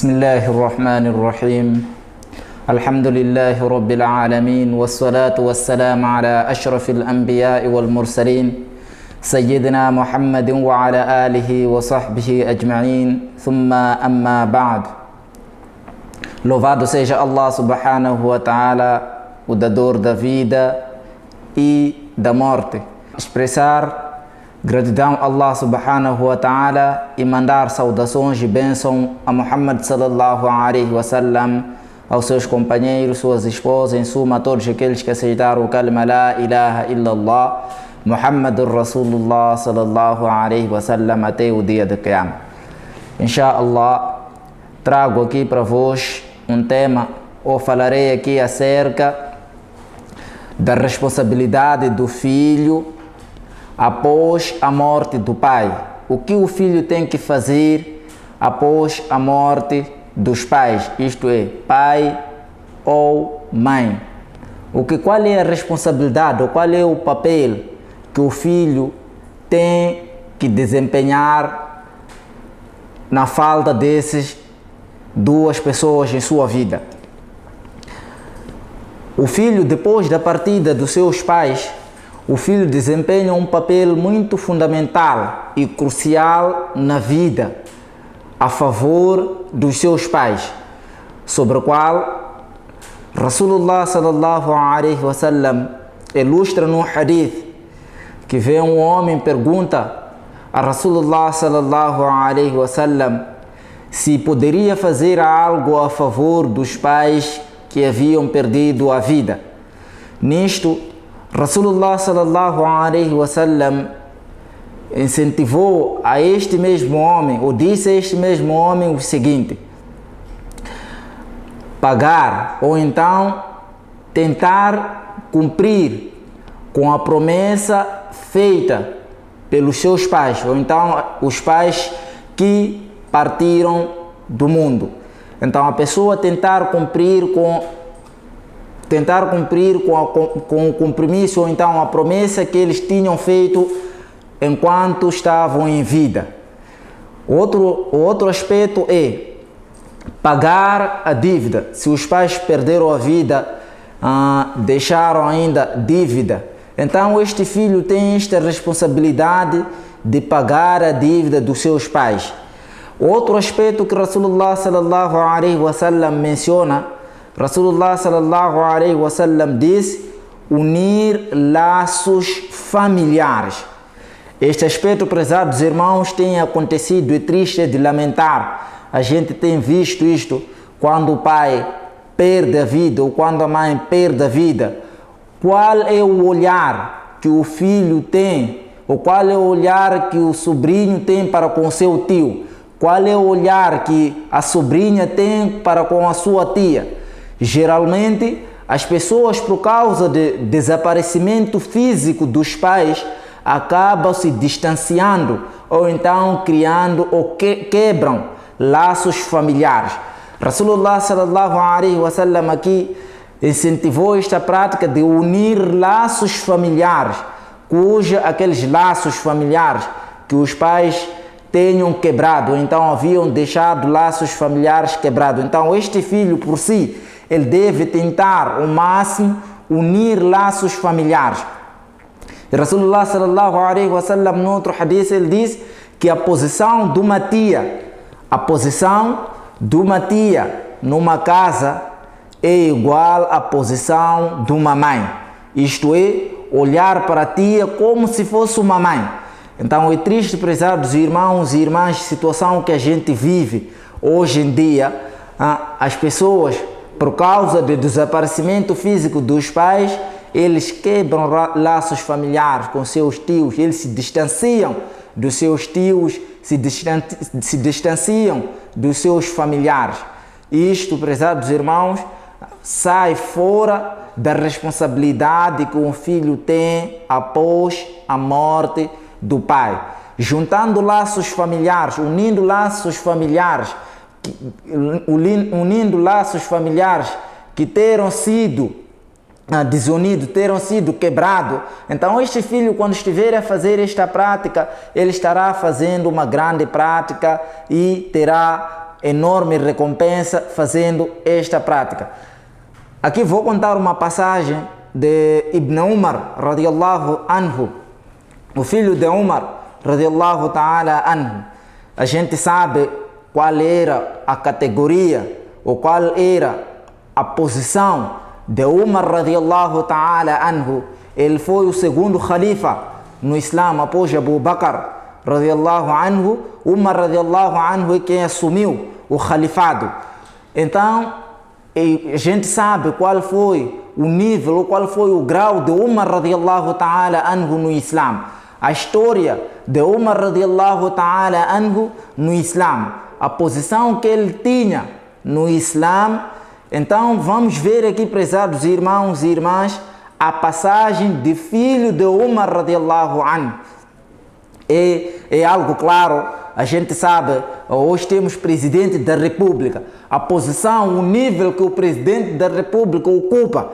بسم الله الرحمن الرحيم الحمد لله رب العالمين والصلاة والسلام على أشرف الأنبياء والمرسلين سيدنا محمد وعلى آله وصحبه أجمعين ثم أما بعد. Louvado seja Allah subhanahu wa ta'ala, o dador da vida e da morte. Expressar gratidão a Allah subhanahu wa ta'ala e mandar saudações e bênção a Muhammad sallallahu alaihi wasallam, aos seus companheiros, suas esposas, em suma a todos aqueles que aceitaram o kalima la ilaha illallah Muhammadur Rasulullah sallallahu alaihi wasallam até o dia de Qiyamah. Insha'Allah, trago aqui para vós um tema, ou falarei aqui acerca da responsabilidade do filho após a morte do pai. O que o filho tem que fazer após a morte dos pais, isto é, pai ou mãe. Qual é a responsabilidade, ou qual é o papel que o filho tem que desempenhar na falta dessas duas pessoas em sua vida. O filho, depois da partida dos seus pais, o filho desempenha um papel muito fundamental e crucial na vida a favor dos seus pais, sobre o qual Rasulullah sallallahu alaihi wasallam ilustra num hadith que vem um homem e pergunta a Rasulullah sallallahu alaihi wasallam se poderia fazer algo a favor dos pais que haviam perdido a vida. Nisto, Rasulullah sallallahu alaihi wasallam incentivou a este mesmo homem, ou disse a este mesmo homem o seguinte: pagar, ou então tentar cumprir com a promessa feita pelos seus pais, ou então os pais que partiram do mundo. Então a pessoa tentar cumprir com o compromisso, ou então a promessa que eles tinham feito enquanto estavam em vida. Outro aspecto é pagar a dívida. Se os pais perderam a vida, deixaram ainda dívida, então este filho tem esta responsabilidade de pagar a dívida dos seus pais. Outro aspecto que Rasulullah sallallahu alaihi wasallam menciona, Rasulullah sallallahu alaihi wasallam diz unir laços familiares. Este aspecto, prezados irmãos, tem acontecido, é triste de lamentar. A gente tem visto isto quando o pai perde a vida ou quando a mãe perde a vida. Qual é o olhar que o filho tem, ou qual é o olhar que o sobrinho tem para com o seu tio? Qual é o olhar que a sobrinha tem para com a sua tia? Geralmente, as pessoas, por causa de desaparecimento físico dos pais, acabam se distanciando, ou então criando ou quebram laços familiares. Rasulullah sallallahu alaihi wasallam aqui incentivou esta prática de unir laços familiares, aqueles laços familiares que os pais tenham quebrado, ou então haviam deixado laços familiares quebrados. Então este filho por si, ele deve tentar ao máximo unir laços familiares. E Rasulullah sallallahu alaihi wasallam, no outro hadith, ele diz que a posição de uma tia numa casa é igual à posição de uma mãe. Isto é, olhar para a tia como se fosse uma mãe. Então é triste, prezados irmãos e irmãs, a situação que a gente vive hoje em dia. As pessoas, por causa do desaparecimento físico dos pais, eles quebram laços familiares com seus tios, eles se distanciam dos seus tios, se distanciam dos seus familiares. Isto, prezados irmãos, sai fora da responsabilidade que um filho tem após a morte do pai. Unindo laços familiares que terão sido desunidos, terão sido quebrados. Então este filho, quando estiver a fazer esta prática, ele estará fazendo uma grande prática e terá enorme recompensa fazendo esta prática. Aqui vou contar uma passagem de Ibn Umar radiallahu anhu, o filho de Umar radiallahu ta'ala anhu. A gente sabe qual era a categoria ou qual era a posição de Umar radiallahu ta'ala anhu. Ele foi o segundo khalifa no Islã após Abu Bakr radiallahu anhu. Umar radiallahu anhu é quem assumiu o khalifado. Então, a gente sabe qual foi o nível ou qual foi o grau de Umar radiallahu ta'ala anhu no Islã. A história de Umar radiallahu ta'ala anhu no Islã, a posição que ele tinha no Islã. Então vamos ver aqui, prezados irmãos e irmãs, a passagem de filho de Umar radiallahu anhu. É algo claro, a gente sabe, hoje temos presidente da República, a posição, o nível que o presidente da República ocupa,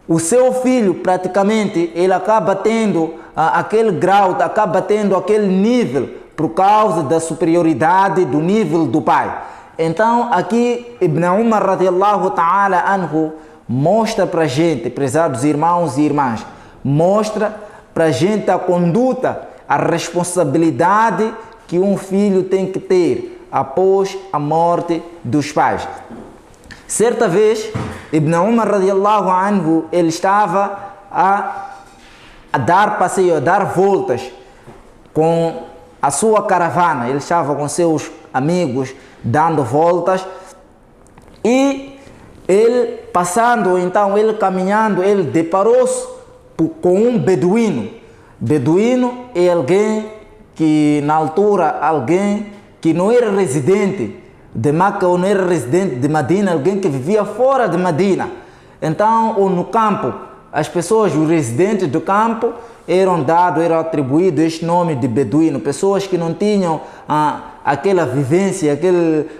o seu filho praticamente, ele acaba tendo aquele grau, acaba tendo aquele nível por causa da superioridade do nível do pai. Então aqui Ibn Umar radiallahu ta'ala anhu mostra para a gente, prezados irmãos e irmãs, mostra para a gente a conduta, a responsabilidade que um filho tem que ter após a morte dos pais. Certa vez, Ibn Umar radiallahu anhu, ele estava a dar passeio, a dar voltas com a sua caravana. Ele estava com seus amigos dando voltas e ele passando, então ele caminhando, ele deparou-se com um beduíno. Beduíno é alguém que na altura, alguém que não era residente de Meca ou não era residente de Medina, alguém que vivia fora de Medina. Então, ou no campo, as pessoas, os residentes do campo, eram atribuídos este nome de beduíno, pessoas que não tinham aquela vivência,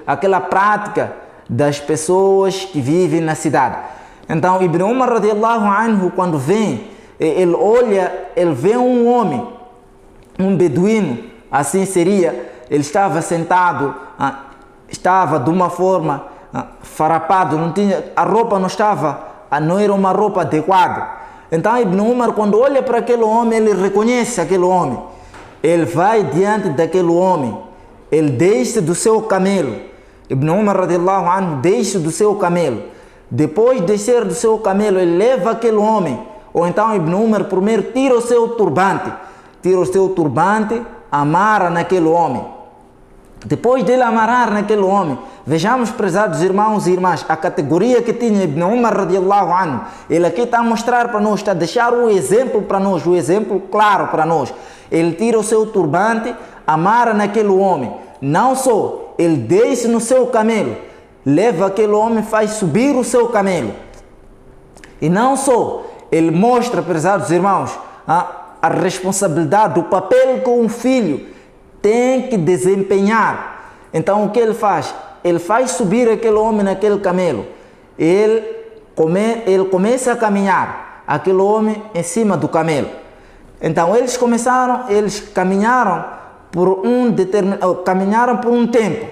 aquela prática das pessoas que vivem na cidade. Então, Ibn Umar radiallahu anhu, quando vem, ele olha, ele vê um homem, um beduíno, assim seria, ele estava sentado, estava de uma forma farrapado, não tinha, a roupa não era uma roupa adequada. Então Ibn Umar, quando olha para aquele homem, ele reconhece aquele homem. Ele vai diante daquele homem, ele desce do seu camelo. Ibn Umar radiallahu anhu desce do seu camelo. Depois de descer do seu camelo, ele leva aquele homem. Ou então Ibn Umar primeiro tira o seu turbante, amarra naquele homem. Depois dele amarrar naquele homem, vejamos, prezados irmãos e irmãs, a categoria que tinha Ibn Umar radiallahu anhu. Ele aqui está a mostrar para nós, está a deixar o exemplo para nós, o exemplo claro para nós. Ele tira o seu turbante, amarra naquele homem. Não só, ele desce no seu camelo, leva aquele homem, faz subir o seu camelo. E não só, ele mostra, prezados irmãos, a responsabilidade, o papel que um filho tem que desempenhar. Então o que ele faz? Ele faz subir aquele homem naquele camelo. Ele começa a caminhar, aquele homem em cima do camelo. Então eles caminharam por um tempo.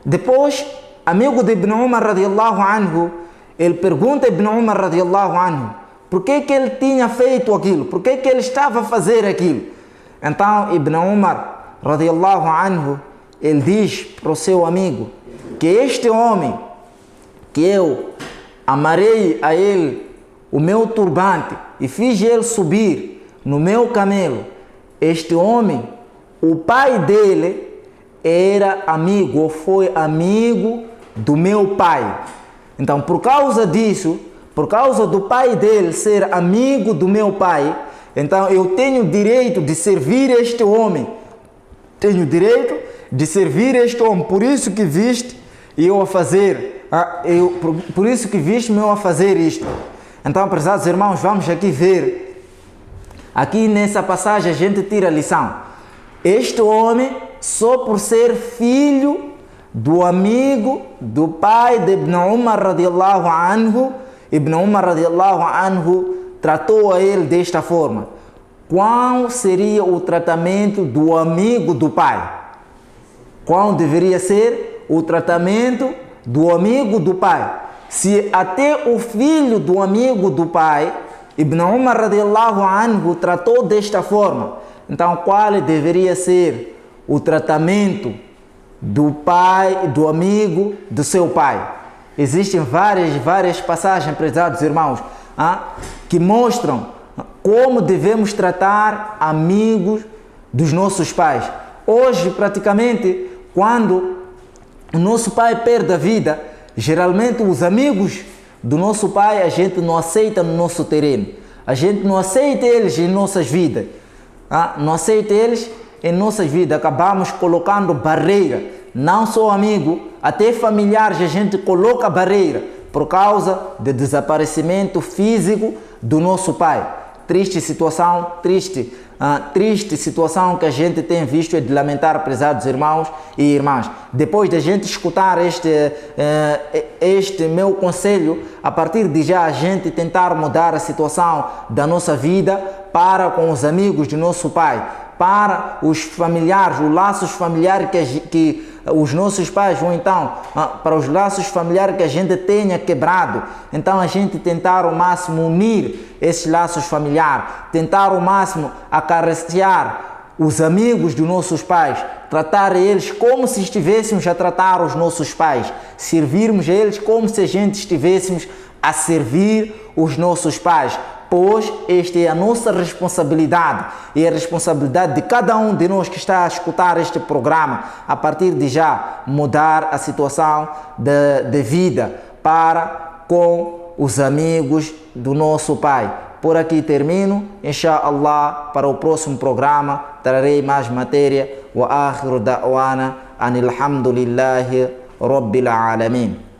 Depois, amigo de Ibn Umar radiallahu anhu, ele pergunta a Ibn Umar radiallahu anhu, por que ele tinha feito aquilo? Por que ele estava a fazer aquilo? Então Ibn Umar radiallahu anhu, ele diz para o seu amigo que este homem, que eu amarrei a ele o meu turbante e fiz ele subir no meu camelo, este homem, o pai dele era amigo ou foi amigo do meu pai. Então, por causa disso, por causa do pai dele ser amigo do meu pai, então eu tenho direito de servir este homem. Tenho direito de servir este homem. Por isso que viste eu a fazer, por isso que viste-me eu a fazer isto. Então, prezados irmãos, vamos aqui ver. Aqui nessa passagem a gente tira a lição. Este homem, só por ser filho do amigo do pai de Ibn Umar radiallahu anhu, Ibn Umar radiallahu anhu tratou a ele desta forma. Qual seria o tratamento do amigo do pai? Qual deveria ser o tratamento do amigo do pai. Se até o filho do amigo do pai, Ibn Umar radiallahu anhu, tratou desta forma, então qual deveria ser o tratamento do pai, do amigo, do seu pai? Existem várias passagens, prezados irmãos, que mostram como devemos tratar amigos dos nossos pais. Hoje, praticamente, quando o nosso pai perde a vida, geralmente os amigos do nosso pai a gente não aceita no nosso terreno. A gente não aceita eles em nossas vidas. Não aceita eles em nossas vidas. Acabamos colocando barreira. Não só amigo, até familiares a gente coloca barreira por causa do desaparecimento físico do nosso pai. Triste situação situação que a gente tem visto, é de lamentar, prezados irmãos e irmãs. Depois de a gente escutar este meu conselho, a partir de já a gente tentar mudar a situação da nossa vida para com os amigos do nosso pai, para os familiares, os laços familiares que os nossos pais, ou então para os laços familiares que a gente tenha quebrado. Então a gente tentar ao máximo unir esses laços familiares, tentar ao máximo acariciar os amigos dos nossos pais, tratar eles como se estivéssemos a tratar os nossos pais, servirmos a eles como se a gente estivéssemos a servir os nossos pais, pois esta é a nossa responsabilidade e a responsabilidade de cada um de nós que está a escutar este programa, a partir de já mudar a situação de vida para com os amigos do nosso pai. Por aqui termino, inshallah. Para o próximo programa trarei mais matéria. Wa akhiru da'wana anil hamdulillahi rabbil alamin.